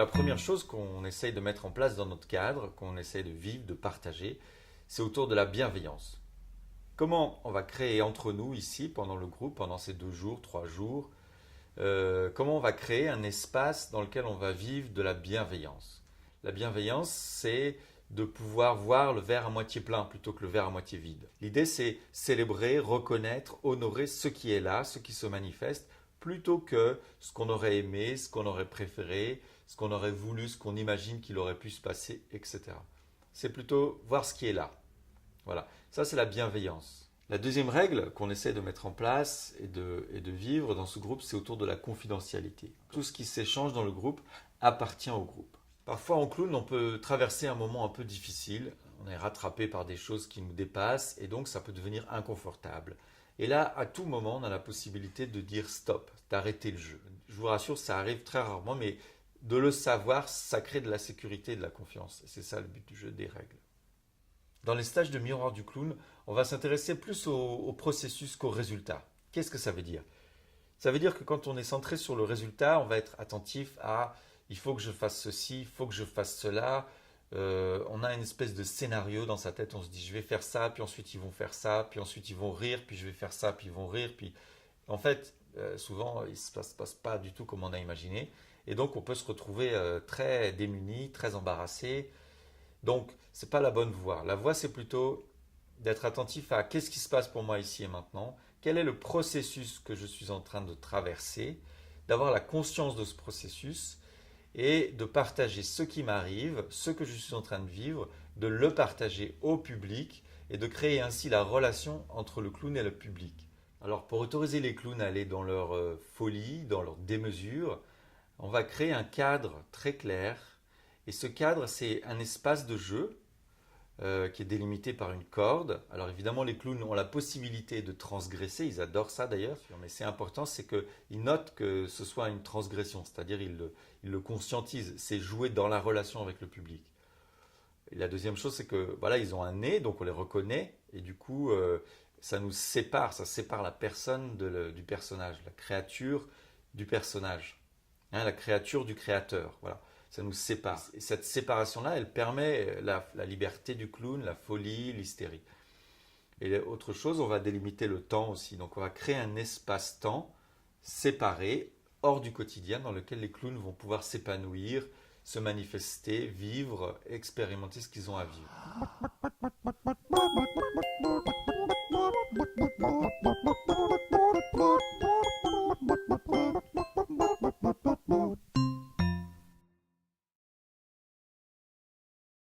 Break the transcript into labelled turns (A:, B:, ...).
A: la première chose qu'on essaye de mettre en place dans notre cadre, qu'on essaye de vivre, de partager, c'est autour de la bienveillance. Comment on va créer entre nous ici, pendant le groupe, pendant ces 2 jours, 3 jours, comment on va créer un espace dans lequel on va vivre de la bienveillance. La bienveillance, c'est de pouvoir voir le verre à moitié plein plutôt que le verre à moitié vide. L'idée, c'est célébrer, reconnaître, honorer ce qui est là, ce qui se manifeste, plutôt que ce qu'on aurait aimé, ce qu'on aurait préféré, ce qu'on aurait voulu, ce qu'on imagine qu'il aurait pu se passer, etc. C'est plutôt voir ce qui est là. Voilà, ça c'est la bienveillance. La deuxième règle qu'on essaie de mettre en place et de vivre dans ce groupe, c'est autour de la confidentialité. Tout ce qui s'échange dans le groupe appartient au groupe. Parfois en clown, on peut traverser un moment un peu difficile, on est rattrapé par des choses qui nous dépassent et donc ça peut devenir inconfortable. Et là, à tout moment, on a la possibilité de dire stop, d'arrêter le jeu. Je vous rassure, ça arrive très rarement, mais de le savoir, ça crée de la sécurité et de la confiance. Et c'est ça le but du jeu des règles. Dans les stages de miroir du clown, on va s'intéresser plus au processus qu'au résultat. Qu'est-ce que ça veut dire? Ça veut dire que quand on est centré sur le résultat, on va être attentif à il faut que je fasse ceci, il faut que je fasse cela. On a une espèce de scénario dans sa tête, on se dit je vais faire ça, puis ensuite ils vont faire ça, puis ensuite ils vont rire, puis je vais faire ça, puis ils vont rire. Puis en fait, souvent, il ne se passe pas du tout comme on a imaginé. Et donc on peut se retrouver très démuni, très embarrassé. Donc, ce n'est pas la bonne voie. La voie, c'est plutôt d'être attentif à qu'est-ce qui se passe pour moi ici et maintenant, quel est le processus que je suis en train de traverser, d'avoir la conscience de ce processus et de partager ce qui m'arrive, ce que je suis en train de vivre, de le partager au public et de créer ainsi la relation entre le clown et le public. Alors, pour autoriser les clowns à aller dans leur folie, dans leur démesure, on va créer un cadre très clair. Et ce cadre, c'est un espace de jeu qui est délimité par une corde. Alors évidemment, les clowns ont la possibilité de transgresser, ils adorent ça d'ailleurs, mais c'est important, c'est qu'ils notent que ce soit une transgression, c'est-à-dire ils le conscientisent, c'est jouer dans la relation avec le public. Et la deuxième chose, c'est que voilà, ils ont un nez, donc on les reconnaît, et du coup, ça nous sépare, ça sépare la personne du personnage, la créature du personnage, hein, la créature du créateur, voilà. Ça nous sépare. Et cette séparation-là, elle permet la liberté du clown, la folie, l'hystérie. Et autre chose, on va délimiter le temps aussi. Donc on va créer un espace-temps séparé, hors du quotidien, dans lequel les clowns vont pouvoir s'épanouir, se manifester, vivre, expérimenter ce qu'ils ont à vivre.